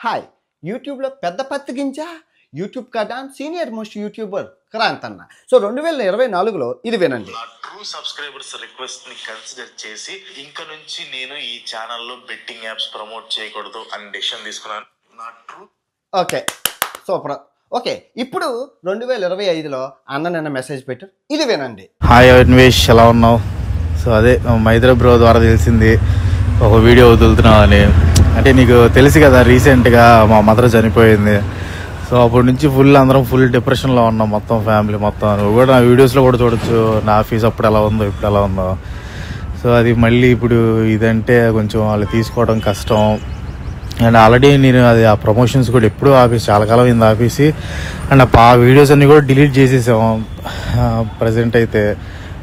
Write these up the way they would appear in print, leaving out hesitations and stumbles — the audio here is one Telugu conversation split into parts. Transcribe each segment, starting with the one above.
హాయ్ యూట్యూబ్లో పెద్ద పత్తిగించా యూట్యూబ్ కడాన్ సీనియర్ మోస్ట్ యూట్యూబర్ క్రాంత్ అన్న. సో 2024లో ఇది వినండి. నా ట్రూ సబ్స్క్రైబర్స్ రిక్వెస్ట్ ని కన్సిడర్ చేసి ఇంక నుంచి నేను ఈ ఛానల్లో బెట్టింగ్ యాప్స్ ప్రమోట్ చేయకూడదు అని డెసిషన్ తీసుకున్నాను. నా ట్రూ ఓకే, సూపర్. ఓకే, ఇప్పుడు 2025లో అన్న నిన్న మెసేజ్ పెట్టారు, ఇది వినండి. హాయ్ అన్వేష్, ఎలా ఉన్నావు? సో అదే మైత్ర బ్రో ద్వారా తెలిసింది ఒక వీడియో వదులుతున్నావు అని. అంటే నీకు తెలుసు కదా, రీసెంట్గా మా మదర్ చనిపోయింది. సో అప్పటి నుంచి అందరం ఫుల్ డిప్రెషన్లో ఉన్నాం, మొత్తం ఫ్యామిలీ మొత్తం. నువ్వు కూడా నా వీడియోస్లో కూడా చూడొచ్చు, నా ఆఫీస్ అప్పుడు ఎలా ఉందో ఇప్పుడు ఎలా ఉందో. సో అది మళ్ళీ ఇప్పుడు ఇదంటే కొంచెం వాళ్ళు తీసుకోవడం కష్టం. అండ్ ఆల్రెడీ నేను అది ఆ ప్రమోషన్స్ కూడా ఎప్పుడూ ఆపేసి, చాలా కాలం అయింది ఆపేసి. అండ్ ఆ వీడియోస్ అన్నీ కూడా డిలీట్ చేసేసాము ప్రజెంట్ అయితే.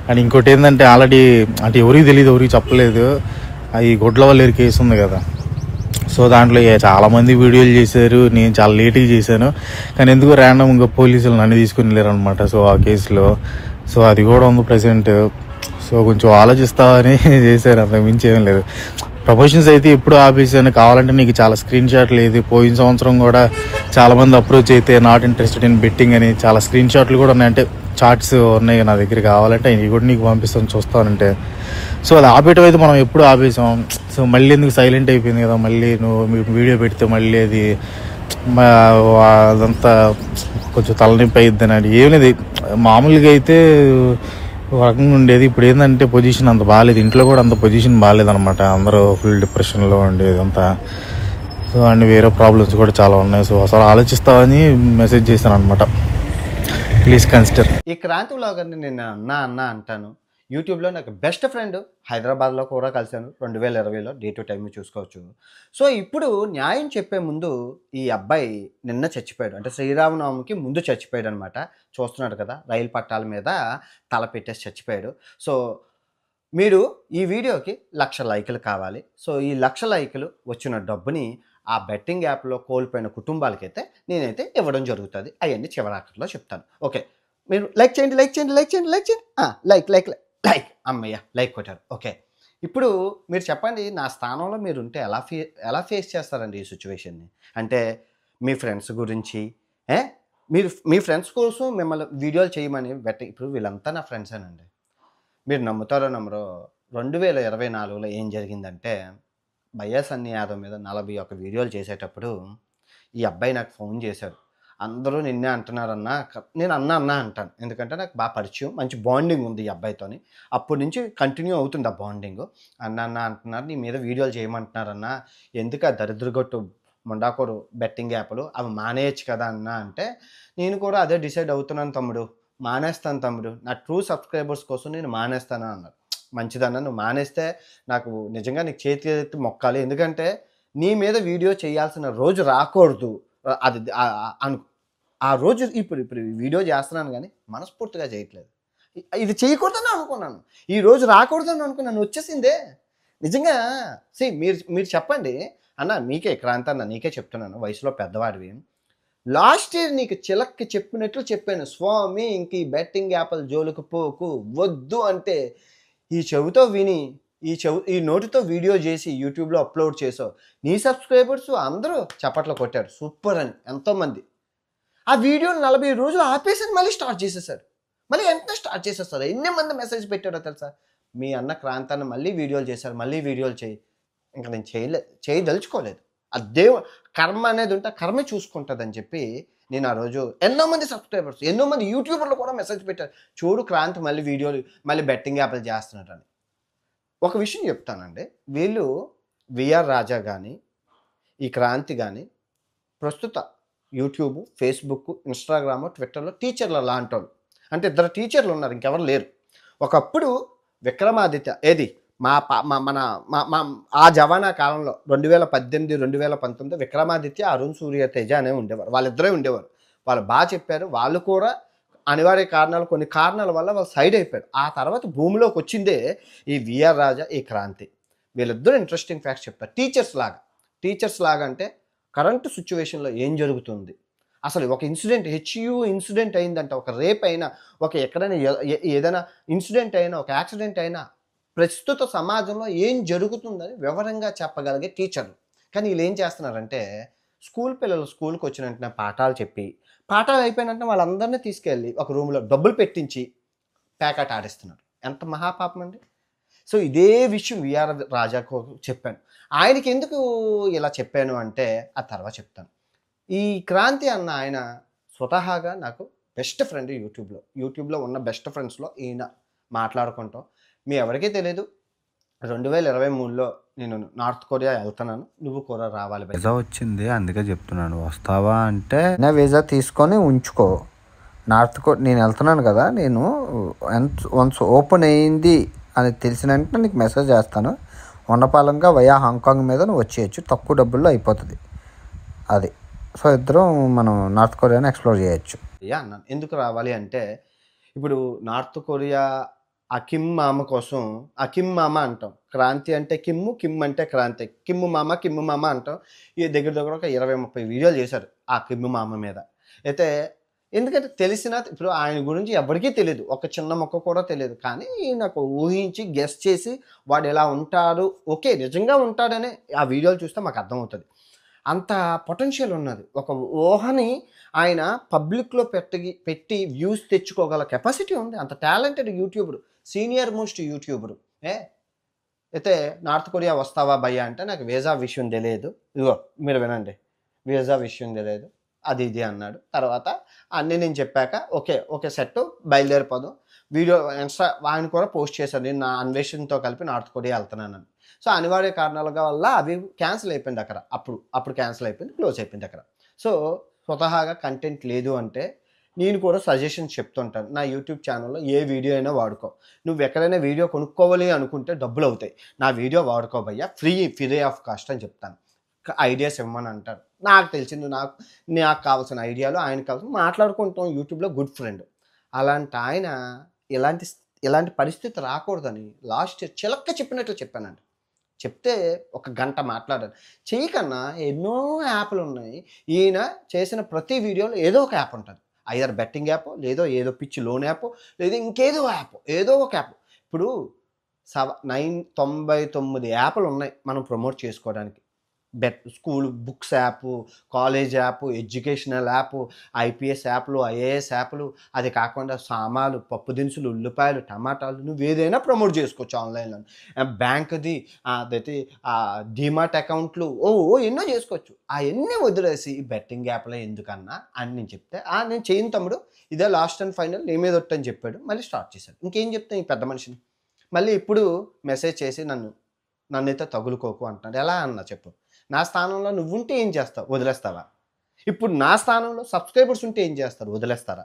అండ్ ఇంకోటి ఏంటంటే ఆల్రెడీ అంటే ఎవరికి తెలియదు, ఎవరికి చెప్పలేదు, ఈ గొడ్లవల్లేరు కేసు ఉంది కదా. సో దాంట్లో చాలామంది వీడియోలు చేశారు, నేను చాలా లేట్గా చేశాను. కానీ ఎందుకు ర్యాండమ్గా పోలీసులు నన్ను తీసుకుని వెళ్ళారు అనమాట. సో ఆ కేసులో సో అది కూడా ఉంది ప్రజెంట్. సో కొంచెం ఆలోచిస్తామని చేశారు, అంతకు మించి ఏం లేదు. ప్రమోషన్స్ అయితే ఎప్పుడు ఆపేసాను. కావాలంటే నీకు చాలా స్క్రీన్ షాట్లు లేదు. పోయిన సంవత్సరం కూడా చాలామంది అప్రోచ్ అయితే నాట్ ఇంట్రెస్టెడ్ ఇన్ బెట్టింగ్ అని చాలా స్క్రీన్ షాట్లు కూడా ఉన్నాయి, అంటే చార్ట్స్ ఉన్నాయి నా దగ్గర. కావాలంటే ఇవి కూడా నీకు పంపిస్తాను, చూస్తానంటే. సో అది ఆపేయటం అయితే మనం ఎప్పుడు ఆపేసాం. సో మళ్ళీ ఎందుకు సైలెంట్ అయిపోయింది కదా, మళ్ళీ నువ్వు వీడియో పెడితే మళ్ళీ అది అదంతా కొంచెం తలనొప్పి అయిద్దని. అది ఏం లేదు, మామూలుగా అయితే ఒక రకంగా ఉండేది. ఇప్పుడు ఏంటంటే పొజిషన్ అంత బాగాలేదు, ఇంట్లో కూడా అంత పొజిషన్ బాగాలేదనమాట. అందరూ ఫుల్ డిప్రెషన్లో ఉండేది అంతా. సో అండ్ వేరే ప్రాబ్లమ్స్ కూడా చాలా ఉన్నాయి. సో అసలు ఆలోచిస్తామని మెసేజ్ చేశాను అనమాట, ప్లీజ్ కన్సిడర్. ఈ క్రాంతి వ్లాగర్ని నేను అన్న అంటాను. యూట్యూబ్లో నాకు బెస్ట్ ఫ్రెండ్, హైదరాబాద్లో కూడా కలిశాను 2020లో. డే టు టైం చూసుకోవచ్చు. సో ఇప్పుడు న్యాయం చెప్పే ముందు ఈ అబ్బాయి నిన్న చచ్చిపోయాడు, అంటే శ్రీరామనవమికి ముందు చచ్చిపోయాడు అనమాట. చూస్తున్నాడు కదా, రైలు పట్టాల మీద తల పెట్టేసి చచ్చిపోయాడు. సో మీరు ఈ వీడియోకి 1,00,000 లైకులు కావాలి. సో ఈ 1,00,000 లైకులు వచ్చిన డబ్బుని ఆ బెట్టింగ్ యాప్లో కోల్పోయిన కుటుంబాలకైతే నేనైతే ఇవ్వడం జరుగుతుంది. అవన్నీ చివరాఖరిలో చెప్తాను. ఓకే, మీరు లైక్ చేయండి, లైక్ చేయండి, లైక్ చేయండి, లైక్ చేయండి. లైక్ లైక్ లైక్ అమ్మయ్య, లైక్ కొట్టారు. ఓకే, ఇప్పుడు మీరు చెప్పండి, నా స్థానంలో మీరు ఉంటే ఎలా ఫేస్ చేస్తారండి ఈ సిచ్యువేషన్ని? అంటే మీ ఫ్రెండ్స్ గురించి మీరు మీ ఫ్రెండ్స్ కోసం మిమ్మల్ని వీడియోలు చేయమని ఇప్పుడు వీళ్ళంతా నా ఫ్రెండ్సేనండి. మీరు నమ్ముతారో నమ్మరో, 2024లో ఏం జరిగిందంటే, భయ్యా సన్నీ యాదవ్ మీద 41 వీడియోలు చేసేటప్పుడు ఈ అబ్బాయి నాకు ఫోన్ చేశాడు. అందరూ నిన్నే అంటున్నారన్నా, నేను అన్నా అంటాను, ఎందుకంటే నాకు బాగా పరిచయం, మంచి బాండింగ్ ఉంది ఈ అబ్బాయితోని. అప్పటి నుంచి కంటిన్యూ అవుతుంది ఆ బాండింగ్. అన్న అంటున్నారు, నీ మీద వీడియోలు చేయమంటున్నారన్నా, ఎందుకు ఆ దరిద్రగొట్టు ముండాకోరు బెట్టింగ్ యాప్లు అవి మానేయచ్చు కదా అన్న అంటే, నేను కూడా అదే డిసైడ్ అవుతున్నాను తమ్ముడు, మానేస్తాను తమ్ముడు, నా ట్రూ సబ్స్క్రైబర్స్ కోసం నేను మానేస్తాను అన్నారు. మంచిదన్న, నువ్వు మానేస్తే నాకు నిజంగా నీకు చేతి ఎత్తి మొక్కాలి, ఎందుకంటే నీ మీద వీడియో చేయాల్సిన రోజు రాకూడదు. అది ఆ రోజు ఇప్పుడు వీడియో చేస్తున్నాను కానీ మనస్ఫూర్తిగా చేయట్లేదు. ఇది చేయకూడదని అనుకున్నాను, ఈ రోజు రాకూడదని అనుకున్నాను, వచ్చేసిందే నిజంగా. మీరు చెప్పండి అన్న, మీకే క్రాంతి అన్న, నీకే చెప్తున్నాను, వయసులో పెద్దవాడివి. లాస్ట్ ఇయర్ నీకు చిలక్కి చెప్పినట్లు చెప్పాను, స్వామి ఇంక ఈ బెట్టింగ్ యాప్ల జోలికి పోకు, వద్దు అంటే ఈ చెవితో విని ఈ నోటితో వీడియో చేసి యూట్యూబ్లో అప్లోడ్ చేసావు. నీ సబ్స్క్రైబర్స్ అందరూ చప్పట్లు కొట్టారు, సూపర్ అని ఎంతోమంది. ఆ వీడియోని 40 రోజులు ఆపేసి మళ్ళీ స్టార్ట్ చేసేసారు, మళ్ళీ వెంటనే స్టార్ట్ చేసేస్తారు. ఎన్ని మంది మెసేజ్ పెట్టారో తెలుసా, మీ అన్న క్రాంతాన్ని మళ్ళీ వీడియోలు చేశారు, మళ్ళీ వీడియోలు చేయి. ఇంకా నేను చేయదలుచుకోలేదు. ఆ కర్మ అనేది ఉంటే కర్మే చూసుకుంటుందని చెప్పి నేను ఆ రోజు ఎన్నో మంది సబ్స్క్రైబర్స్, ఎన్నో మంది యూట్యూబర్లు కూడా మెసేజ్ పెట్టారు, చూడు క్రాంతి మళ్ళీ వీడియోలు మళ్ళీ బెట్టింగ్ యాప్లు చేస్తున్నారని. ఒక విషయం చెప్తానండి, వీళ్ళు విఆర్ రాజా కానీ ఈ క్రాంతి కానీ ప్రస్తుత యూట్యూబ్, ఫేస్బుక్, ఇన్స్టాగ్రామ్, ట్విట్టర్లో టీచర్లు లాంటి వాళ్ళు, అంటే 2 టీచర్లు ఉన్నారు, ఇంకెవరు లేరు. ఒకప్పుడు విక్రమాదిత్య ఏది మన ఆ జవానా కాలంలో 2018, 2019 విక్రమాదిత్య, అరుణ్ సూర్య తేజ అనే ఉండేవారు, వాళ్ళిద్దరే ఉండేవారు. వాళ్ళు బాగా చెప్పారు. వాళ్ళు కూడా అనివార్య కారణాలు, కొన్ని కారణాల వల్ల వాళ్ళు సైడ్ అయిపోయారు. ఆ తర్వాత భూమిలోకి వచ్చిందే ఈ విఆర్ రాజా, ఈ క్రాంతి. వీళ్ళిద్దరూ ఇంట్రెస్టింగ్ ఫ్యాక్ట్స్ చెప్తారు. టీచర్స్ లాగా అంటే కరెంటు సిచ్యువేషన్లో ఏం జరుగుతుంది, అసలు ఒక ఇన్సిడెంట్ ఇన్సిడెంట్ అయిందంట, ఒక రేప్ అయినా, ఒక ఎక్కడైనా ఏదైనా ఇన్సిడెంట్ అయినా, ఒక యాక్సిడెంట్ అయినా ప్రస్తుత సమాజంలో ఏం జరుగుతుందని వివరంగా చెప్పగలిగే టీచర్లు. కానీ వీళ్ళు ఏం చేస్తున్నారంటే స్కూల్ పిల్లలు స్కూల్కి వచ్చిన వెంటనే పాఠాలు చెప్పి, పాఠాలు అయిపోయిన వెంటనే వాళ్ళందరినీ తీసుకెళ్ళి ఒక రూమ్లో డబ్బులు పెట్టించి ప్యాకెట్ ఆడిస్తున్నాడు. ఎంత మహాపాపం అండి. సో ఇదే విషయం విఆర్ రాజాకు చెప్పాను. ఆయనకి ఎందుకు ఇలా చెప్పాను అంటే ఆ తర్వాత చెప్తాను. ఈ క్రాంతి అన్న ఆయన స్వతహాగా నాకు బెస్ట్ ఫ్రెండ్. యూట్యూబ్లో ఉన్న బెస్ట్ ఫ్రెండ్స్లో ఈయన. మాట్లాడుకుంటాం. మీ ఎవరికీ తెలియదు 2023లో నేను నార్త్ కొరియా వెళ్తున్నాను, నువ్వు కూడా రావాలి. వీసా వచ్చింది, అందుకే చెప్తున్నాను. వస్తావా అంటే నా వీసా తీసుకొని ఉంచుకో. నేను వెళ్తున్నాను కదా, నేను వన్స్ ఓపెన్ అయ్యింది అని తెలిసిన వెంటనే నీకు మెసేజ్ చేస్తాను. ఉన్నపాలంగా వయా హాంకాంగ్ మీద నువ్వు వచ్చేయచ్చు, తక్కువ డబ్బుల్లో అయిపోతుంది అది. సో ఇద్దరం మనం నార్త్ కొరియాని ఎక్స్ప్లోర్ చేయొచ్చు అన్నాను. ఎందుకు రావాలి అంటే ఇప్పుడు నార్త్ కొరియా ఆ కిమ్ మామ కోసం, ఆ కిమ్ మామ అంటాం, క్రాంతి అంటే కిమ్ అంటే క్రాంతి, కిమ్ మామ అంటాం. ఈ దగ్గర ఒక 20-30 వీడియోలు చేశారు ఆ కిమ్ మామ మీద. అయితే ఎందుకంటే తెలిసిన, ఇప్పుడు ఆయన గురించి ఎవరికీ తెలియదు, ఒక చిన్న మొక్క కూడా తెలియదు. కానీ నాకు ఊహించి గెస్ట్ చేసి వాడు ఎలా ఉంటాడు, ఓకే నిజంగా ఉంటాడని ఆ వీడియోలు చూస్తే మాకు అర్థమవుతుంది. అంత పొటెన్షియల్ ఉన్నది. ఒక ఊహని ఆయన పబ్లిక్లో పెట్టి వ్యూస్ తెచ్చుకోగల కెపాసిటీ ఉంది. అంత talented YouTuber, senior most YouTuber. అయితే నార్త్ కొరియా వస్తావా భయ్యా అంటే నాకు వీసా విషయం తెలియదు. ఇగో మీరు వినండి, వీసా విషయం తెలియదు అది ఇది అన్నాడు. తర్వాత అన్నీ నేను చెప్పాక ఓకే సెట్ బయలుదేరిపోదాం. వీడియో ఇన్స్టా ఆయన కూడా పోస్ట్ చేశాను, నేను నా అన్వేషణతో కలిపి నార్త్ కొరియా వెళ్తున్నానని. సో అనివార్య కారణాల వల్ల అవి క్యాన్సిల్ అయిపోయింది అక్కడ. అప్పుడు క్యాన్సిల్ అయిపోయింది, క్లోజ్ అయిపోయింది అక్కడ. సో స్వతహాగా కంటెంట్ లేదు అంటే నేను కూడా సజెషన్స్ చెప్తుంటాను. నా యూట్యూబ్ ఛానల్లో ఏ వీడియో అయినా వాడుకో. నువ్వు ఎక్కడైనా వీడియో కొనుక్కోవాలి అనుకుంటే డబ్బులు అవుతాయి, నా వీడియో వాడుకో భయ్యా, ఫ్రీ ఆఫ్ కాస్ట్ అని చెప్తాను. ఐడియాస్ ఇవ్వమని అంటారు. నాకు తెలిసింది, నాకు కావాల్సిన ఐడియాలు ఆయనకు కావాల్సిన మాట్లాడుకుంటాం. యూట్యూబ్లో గుడ్ ఫ్రెండ్. అలాంటి ఆయన ఇలాంటి పరిస్థితి రాకూడదని లాస్ట్ ఇయర్ చిలక్క చెప్పినట్లు చెప్పానండి. చెప్తే ఒక గంట మాట్లాడాను. చేయకన్నా ఎన్నో యాప్లు ఉన్నాయి. ఈయన చేసిన ప్రతి వీడియోలో ఏదో ఒక యాప్ ఉంటుంది. ఐదర్ బెట్టింగ్ యాప్, ఏదో పిచ్చి లోన్ యాప్, లేదా ఇంకేదో యాప్, ఏదో ఒక యాప్. ఇప్పుడు 99 యాప్లు ఉన్నాయి మనం ప్రమోట్ చేసుకోవడానికి. School books app, college app, educational app, IPS యాప్లు, ఐఏఎస్ యాప్లు, అది కాకుండా సామాన్లు, పప్పు దినుసులు, ఉల్లిపాయలు, టమాటాలు, నువ్వు ఏదైనా ప్రమోట్ చేసుకోవచ్చు ఆన్లైన్లో. బ్యాంక్ది అదైతే డీమార్ట్ అకౌంట్లు ఎన్నో చేసుకోవచ్చు. అవన్నీ వదిలేసి బెట్టింగ్ యాప్లో ఎందుకన్నా అని నేను చెప్తే నేను చేయను తమ్ముడు, ఇదే లాస్ట్ అండ్ ఫైనల్, నీ మీద ఒట్టని చెప్పాడు. మళ్ళీ స్టార్ట్ చేశాడు. ఇంకేం చెప్తాను ఈ పెద్ద మనిషిని. మళ్ళీ ఇప్పుడు మెసేజ్ చేసి నన్నైతే తగులుకోకు అంటున్నాడు. ఎలా అన్నా చెప్పు, నా స్థానంలో నువ్వుంటే ఏం చేస్తావు, వదిలేస్తావా? ఇప్పుడు నా స్థానంలో సబ్స్క్రైబర్స్ ఉంటే ఏం చేస్తారు, వదిలేస్తారా?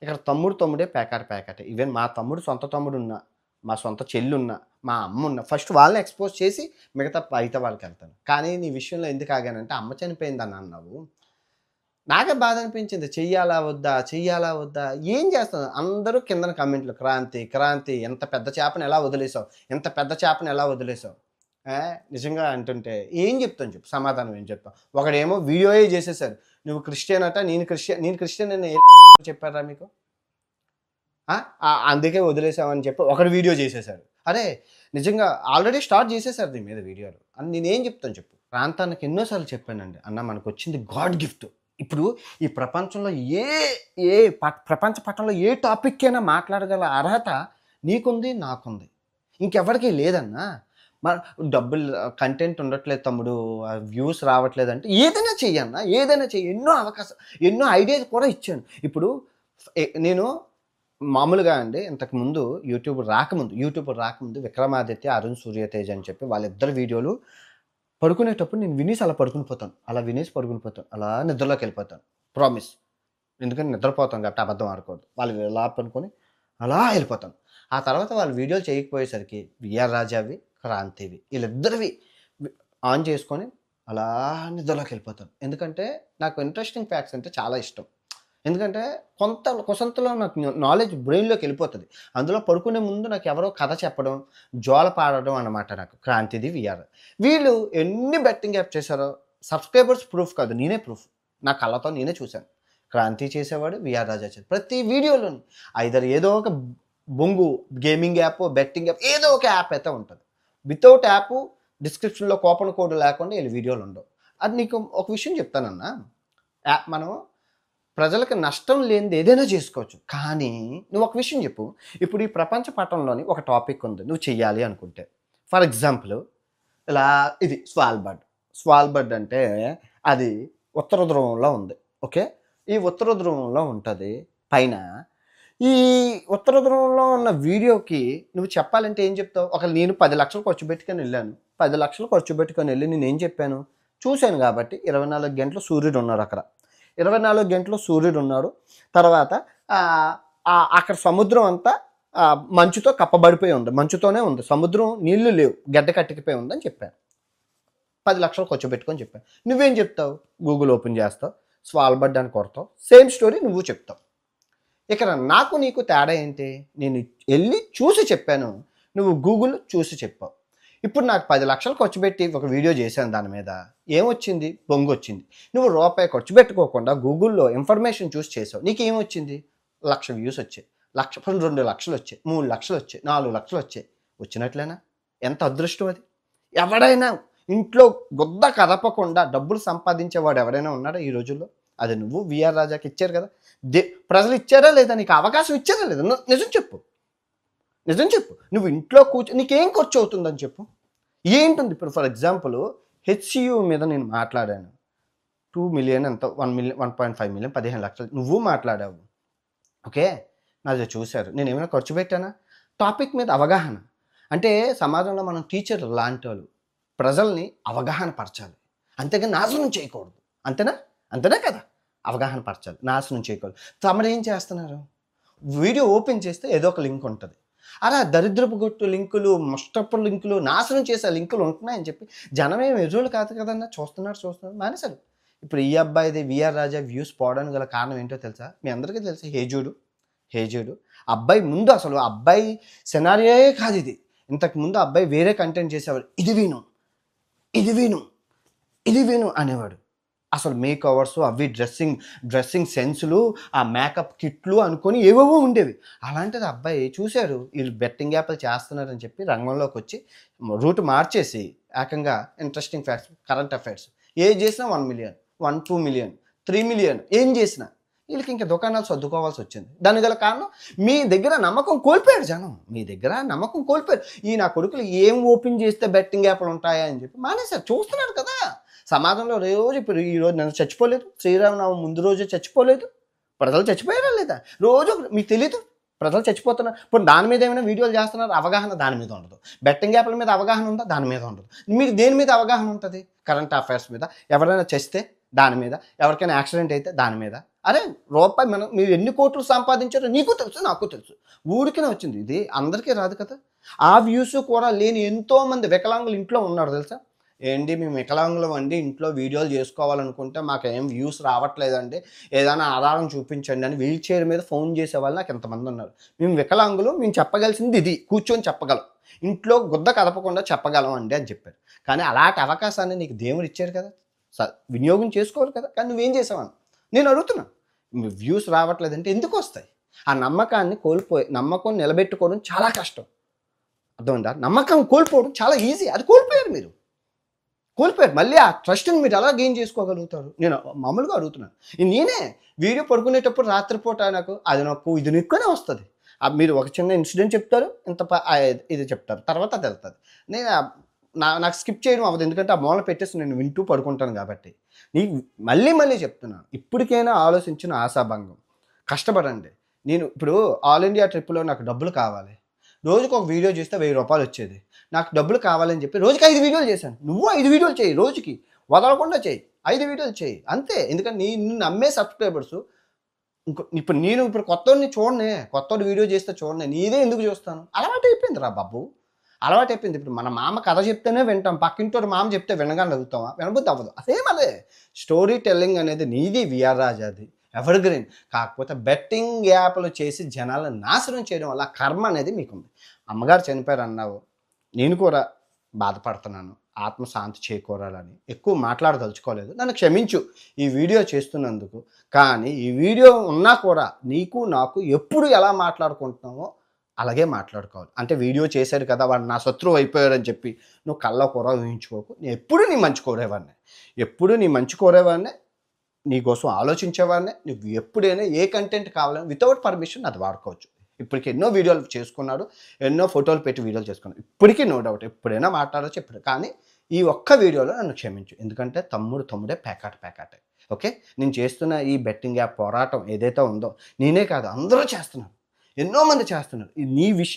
ఇక్కడ తమ్ముడే ప్యాకెటే. ఈవెన్ మా సొంత తమ్ముడు ఉన్నా, మా సొంత చెల్లి ఉన్నా, మా అమ్మ ఉన్నా, ఫస్ట్ వాళ్ళని ఎక్స్పోజ్ చేసి మిగతా అయితే వాళ్ళకి వెళ్తాను. కానీ నీ విషయంలో ఎందుకు ఆగానంటే అమ్మ చనిపోయిందని అన్నావు. నాకే బాధ అనిపించింది. చెయ్యాలా వద్దా ఏం చేస్తాను. అందరూ కిందన కమెంట్లు, క్రాంతి ఎంత పెద్ద చేపను ఎలా వదిలేసావు, నిజంగా అంటుంటే ఏం చెప్తాను చెప్పు, సమాధానం ఏం చెప్తాను? ఒకడేమో వీడియోయే చేసేసారు, నువ్వు క్రిస్టియన్ అట, నేను క్రిస్టియన్ అని చెప్పారా మీకు? అందుకే వదిలేసామని చెప్పి ఒకడు వీడియో చేసేసాడు. అరే నిజంగా ఆల్రెడీ స్టార్ట్ చేసేసారు దీని మీద వీడియోలు అని నేనేం చెప్తాను చెప్పు? ప్రాంతానికి ఎన్నోసార్లు చెప్పానండి, అన్న మనకు వచ్చింది గాడ్ గిఫ్ట్. ఇప్పుడు ఈ ప్రపంచంలో ప్రపంచ పటంలో ఏ టాపిక్ అయినా మాట్లాడగల అర్హత నీకుంది, నాకుంది, ఇంకెవరికి లేదన్నా. డబ్బులు కంటెంట్ ఉండట్లేదు తమ్ముడు, వ్యూస్ రావట్లేదంటే ఏదైనా చెయ్యన్నా, ఎన్నో అవకాశం, ఎన్నో ఐడియాస్ కూడా ఇచ్చాను. ఇప్పుడు నేను మామూలుగా అండి ఇంతకుముందు యూట్యూబ్ రాకముందు విక్రమాదిత్య, అరుణ్ సూర్యతేజ్ అని చెప్పి వాళ్ళిద్దరు వీడియోలు పడుకునేటప్పుడు నేను వినేసి అలా పడుకుని పోతాను, అలా నిద్రలోకి వెళ్ళిపోతాను, ప్రామిస్. ఎందుకంటే నిద్రపోతాను కాబట్టి అబద్ధం ఆడకూడదు. వాళ్ళు ఎలా పడుకొని అలా వెళ్ళిపోతాను. ఆ తర్వాత వాళ్ళు వీడియోలు చేయకపోయేసరికి విఆర్ రాజావి, క్రాంతివి, వీళ్ళిద్దరివి ఆన్ చేసుకొని అలా నిద్రలోకి వెళ్ళిపోతాను. ఎందుకంటే నాకు ఇంట్రెస్టింగ్ ఫ్యాక్ట్స్ అంటే చాలా ఇష్టం. ఎందుకంటే కొంతలో నాకు నాలెడ్జ్ బ్రెయిన్లోకి వెళ్ళిపోతుంది. అందులో పడుకునే ముందు నాకు ఎవరో కథ చెప్పడం, జోల పాడడం అన్నమాట. నాకు క్రాంతిది, విఆర్, వీళ్ళు ఎన్ని బెట్టింగ్ యాప్ చేశారో సబ్స్క్రైబర్స్ ప్రూఫ్ కాదు, నేనే ప్రూఫ్. నా కళ్ళతో నేనే చూశాను. క్రాంతి చేసేవాడు, విఆర్ రాజా చేసేవాడు. ప్రతి వీడియోలోని ఐదర్ ఏదో ఒక బొంగు గేమింగ్ యాప్, బెట్టింగ్ యాప్, ఏదో ఒక యాప్ అయితే ఉంటుంది. వితౌట్ యాప్ డిస్క్రిప్షన్లో కూపన్ కోడ్ లేకుండా వీళ్ళు వీడియోలు ఉండవు. అది నీకు ఒక విషయం చెప్తానన్నా, మనం ప్రజలకు నష్టం లేనిది ఏదైనా చేసుకోవచ్చు. కానీ నువ్వు ఒక విషయం చెప్పు, ఇప్పుడు ఈ ప్రపంచ పటంలోని ఒక టాపిక్ ఉంది నువ్వు చెయ్యాలి అనుకుంటే. ఫర్ ఎగ్జాంపుల్ ఇలా ఇది స్వాల్బర్డ్ అంటే అది ఉత్తర ధ్రువంలో ఉంది. ఓకే, ఈ ఉత్తర ధ్రువంలో ఉంటుంది పైన. ఈ ఉత్తర ధ్రువంలో ఉన్న వీడియోకి నువ్వు చెప్పాలంటే ఏం చెప్తావు? నేను 10 లక్షలు ఖర్చు పెట్టుకొని వెళ్ళాను. 10 లక్షలు ఖర్చు పెట్టుకొని వెళ్ళి నేను ఏం చెప్పాను? చూశాను కాబట్టి 24 గంటలు సూర్యుడు ఉన్నాడు అక్కడ. 24 గంటలు సూర్యుడు ఉన్నాడు. తర్వాత అక్కడ సముద్రం అంతా మంచుతో కప్పబడిపోయి ఉంది. మంచుతోనే ఉంది సముద్రం, నీళ్లు లేవు, గడ్డ కట్టికిపోయి ఉందని చెప్పాను. 10 లక్షలు ఖర్చు పెట్టుకొని చెప్పాను. నువ్వేం చెప్తావు? గూగుల్ ఓపెన్ చేస్తావు, స్వాల్బర్డ్ అని కొడతావు, సేమ్ స్టోరీ నువ్వు చెప్తావు. ఇక్కడ నాకు నీకు తేడా ఏంటి? నేను వెళ్ళి చూసి చెప్పాను, నువ్వు గూగుల్ చూసి చెప్పావు. ఇప్పుడు నాకు 10 లక్షలు ఖర్చు పెట్టి ఒక వీడియో చేశాను, దాని మీద ఏమొచ్చింది? బొంగు వచ్చింది. నువ్వు రూపాయి ఖర్చు పెట్టుకోకుండా గూగుల్లో ఇన్ఫర్మేషన్ చూసి చేసావు, నీకు ఏమొచ్చింది? 1,00,000 వ్యూస్ వచ్చాయి, 2 లక్షలు వచ్చాయి, 3 లక్షలు వచ్చాయి, 4 లక్షలు వచ్చాయి. వచ్చినట్లేనా? ఎంత అదృష్టం అది! ఎవడైనా ఇంట్లో గుద్ద కదపకుండా డబ్బులు సంపాదించేవాడు ఎవరైనా ఉన్నాడా ఈ రోజుల్లో? అది నువ్వు విఆర్ రాజాకి ఇచ్చారు కదా. ప్రజలు ఇచ్చారా లేదా? నీకు అవకాశం ఇచ్చారా లేదా? నిజం చెప్పు, నిజం చెప్పు. నువ్వు ఇంట్లో నీకేం ఖర్చు అవుతుందని చెప్పు. ఏంటుంది? ఇప్పుడు ఫర్ ఎగ్జాంపుల్ హెచ్సియు మీద నేను మాట్లాడాను, 2 మిలియన్ ఎంత, 1 మిలియన్, 1.5 మిలియన్, 15 లక్షలు నువ్వు మాట్లాడావు. ఓకే, నాది చూశారు. నేను ఏమైనా ఖర్చు పెట్టానా? టాపిక్ మీద అవగాహన. అంటే సమాజంలో మనం టీచర్లు లాంటి వాళ్ళు ప్రజల్ని అవగాహన పరచాలి, అంతేగాని నాశనం చేయకూడదు. అంతేనా కదా? అవగాహన పరచాలి, నాశనం చేయకూడదు. తమరు ఏం చేస్తున్నారు? వీడియో ఓపెన్ చేస్తే ఏదో ఒక లింక్ ఉంటుంది. అలా దరిద్రపు గొట్టు లింకులు, ముష్టపు లింకులు, నాశనం చేసే లింకులు ఉంటున్నాయని చెప్పి జనమేం ఎదురులు కాదు కదన్నా, చూస్తున్నారు మానేశారు. ఇప్పుడు ఈ అబ్బాయిది విఆర్ రాజా వ్యూస్ పోవడానికి గల కారణం ఏంటో తెలుసా? మీ అందరికీ తెలుసు, హేజుడు అబ్బాయి ముందు అసలు అబ్బాయి సినారియోయే కాదు ఇది. ఇంతకుముందు అబ్బాయి వేరే కంటెంట్ చేసేవాడు. ఇది విను అనేవాడు. అసలు మేక్ ఓవర్స్ అవి డ్రెస్సింగ్ సెన్సులు, ఆ మేకప్ కిట్లు అనుకొని ఏవేవో ఉండేవి. అలాంటిది అబ్బాయి చూశారు వీళ్ళు బెట్టింగ్ యాప్లు చేస్తున్నారని చెప్పి రంగంలోకి వచ్చి రూట్ మార్చేసి ఏకంగా ఇంట్రెస్టింగ్ ఫ్యాక్ట్స్, కరెంట్ అఫైర్స్ ఏం చేసినా 1 మిలియన్, 2 మిలియన్, 3 మిలియన్ ఏం చేసినా వీళ్ళకి ఇంకా దుకాణాలు సర్దుకోవాల్సి వచ్చింది. దాని గల కారణం మీ దగ్గర నమ్మకం కోల్పోయాడు జనం. మీ దగ్గర నమ్మకం కోల్పోయారు. నా కొడుకులు ఏం ఓపెన్ చేస్తే బెట్టింగ్ యాప్లు ఉంటాయా అని చెప్పి మానేశారు. చూస్తున్నారు కదా సమాజంలో రోజు. ఇప్పుడు ఈరోజు నన్ను చచ్చిపోలేదు, శ్రీరామనవమి ముందు రోజే చచ్చిపోలేదు, ప్రజలు చచ్చిపోయారా లేదా? రోజు మీకు తెలీదు ప్రజలు చచ్చిపోతున్నారు. ఇప్పుడు దాని మీద ఏమైనా వీడియోలు చేస్తున్నారు, అవగాహన దాని మీద ఉండదు. బెట్టింగ్ యాప్ల మీద అవగాహన ఉందా? దాని మీద ఉండదు. మీకు దేని మీద అవగాహన ఉంటుంది? కరెంట్ అఫైర్స్ మీద. ఎవరైనా చేస్తే దాని మీద, ఎవరికైనా యాక్సిడెంట్ అయితే దాని మీద. అరే రూపాయి మీరు ఎన్ని కోట్లు సంపాదించారో నీకు తెలుసు, నాకు తెలుసు. ఊరికినే వచ్చింది, ఇది అందరికీ రాదు కదా. ఆ వ్యూస్ కూడా లేని ఎంతోమంది వికలాంగులు ఇంట్లో ఉన్నారు తెలుసా. ఏంటి మేము వికలాంగులం అండి, ఇంట్లో వీడియోలు చేసుకోవాలనుకుంటే మాకేం వ్యూస్ రావట్లేదండి, ఏదైనా ఆధారం చూపించండి అని వీల్ చైర్ మీద ఫోన్ చేసే వాళ్ళు నాకు ఎంతమంది ఉన్నారు. మేము వికలాంగులు, మేము చెప్పగలిసింది ఇది, కూర్చొని చెప్పగలం, ఇంట్లో గుద్ద కదపకుండా చెప్పగలం అండి అని చెప్పారు. కానీ అలాంటి అవకాశాన్ని నీకు దేవుడు ఇచ్చారు కదా, వినియోగం చేసుకోవాలి కదా. కానీ నువ్వేం చేసావని నేను అడుగుతున్నా. వ్యూస్ రావట్లేదంటే ఎందుకు వస్తాయి? ఆ నమ్మకాన్ని నమ్మకం నిలబెట్టుకోవడం చాలా కష్టం, అర్థమైందా? నమ్మకం కోల్పోవడం చాలా ఈజీ. అది కోల్పోయారు మీరు, మళ్ళీ ఆ ట్రస్ట్ని మీరు ఎలా గెయిన్ చేసుకోగలుగుతారు? నేను మామూలుగా అడుగుతున్నాను. నేనే వీడియో పడుకునేటప్పుడు రాత్రిపూట నాకు అది నొక్కు ఇది నొక్కునే వస్తుంది. మీరు ఒక చిన్న ఇన్సిడెంట్ చెప్తారు, ఇది చెప్తారు, తర్వాత అది వెళ్తుంది. నాకు స్కిప్ చేయడం అవ్వదు, ఎందుకంటే ఆ మూల పెట్టేసి నేను వింటూ పడుకుంటాను కాబట్టి. నీకు మళ్ళీ చెప్తున్నాను, ఇప్పటికైనా ఆలోచించిన ఆశాభంగం, కష్టపడండి. నేను ఇప్పుడు ఆల్ ఇండియా ట్రిప్లో నాకు డబ్బులు కావాలి, రోజుకు ఒక వీడియో చేస్తే 1000 రూపాయలు వచ్చేది. నాకు డబ్బులు కావాలని చెప్పి రోజుకి 5 వీడియోలు చేశాను. నువ్వు 5 వీడియోలు చేయి, రోజుకి వదలకుండా చేయి, 5 వీడియోలు చేయి అంతే. ఎందుకంటే నిన్ను నమ్మే సబ్స్క్రైబర్స్ ఇప్పుడు కొత్తోడిని చూడనే, కొత్తోడు వీడియో చేస్తే చూడనే, నీదే ఎందుకు చూస్తాను? అలవాటు అయిపోయింది రా బాబు, అలవాటు అయిపోయింది. ఇప్పుడు మన మామ కథ చెప్తేనే వింటాం, పక్కింటోడు మామ చెప్తే వినగానే అడుగుతావా? వినబుద్ధి అవ్వదు. అదే స్టోరీ టెల్లింగ్ అనేది నీది, విఆర్ రాజాది, ఎవర్ గ్రీన్. కాకపోతే బెట్టింగ్ యాప్లు చేసి జనాలను నాశనం చేయడం వల్ల కర్మ అనేది మీకుంది. అమ్మగారు చనిపోయారు అన్నావు, నేను కూడా బాధపడుతున్నాను, ఆత్మశాంతి చేకూరాలని ఎక్కువ మాట్లాడదలుచుకోలేదు, నన్ను క్షమించు ఈ వీడియో చేస్తున్నందుకు. కానీ ఈ వీడియో ఉన్నా కూడా నీకు నాకు ఎప్పుడు ఎలా మాట్లాడుకుంటున్నామో అలాగే మాట్లాడుకోవాలి. అంటే వీడియో చేశాడు కదా వాడు నా శత్రువు అయిపోయాడని చెప్పి నువ్వు కళ్ళ కూర ఊహించుకోకు. నేను ఎప్పుడు నీ మంచి కోరేవాడిని. ఎప్పుడు నీ మంచి కోరేవాడినే, నీకోసం ఆలోచించేవాడినే, నువ్వు ఎప్పుడైనా ఏ కంటెంట్ కావాలని వితౌట్ పర్మిషన్ అది వాడుకోవచ్చు. ఇప్పటికి ఎన్నో వీడియోలు చేసుకున్నాడు, ఎన్నో ఫోటోలు పెట్టి వీడియోలు చేసుకున్నాడు. ఇప్పటికీ నో డౌట్ ఎప్పుడైనా మాట్లాడవచ్చు ఎప్పుడు. కానీ ఈ ఒక్క వీడియోలో నన్ను క్షమించు. ఎందుకంటే తమ్ముడే పేకాటే. ఓకే, నేను చేస్తున్న ఈ బెట్టింగ్ యాప్ పోరాటం ఏదైతే ఉందో నేనే కాదు అందరూ చేస్తున్నారు, ఎన్నో మంది చేస్తున్నారు.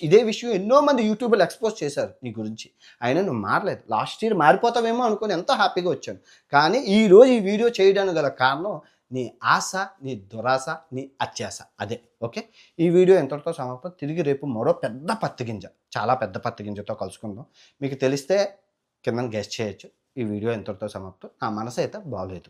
ఇదే విషయం ఎన్నో మంది యూట్యూబ్లో ఎక్స్పోజ్ చేశారు నీ గురించి. అయినా నువ్వు మారలేదు. లాస్ట్ ఇయర్ మారిపోతావేమో అనుకుని ఎంతో హ్యాపీగా వచ్చాను. కానీ ఈరోజు ఈ వీడియో చేయడానికి గల కారణం నీ ఆశ, నీ దురాశ, నీ అత్యాశ. అదే. ఓకే, ఈ వీడియో ఎంతటితో సమాప్తం. తిరిగి రేపు మరో పెద్ద పత్తిగింజ, చాలా పెద్ద పత్తిగింజతో కలుసుకుందాం. మీకు తెలిస్తే కింద గెస్ట్ చేయొచ్చు. ఈ వీడియో ఎంతటితో సమాప్తం. నా మనసు అయితే బాగలేదు.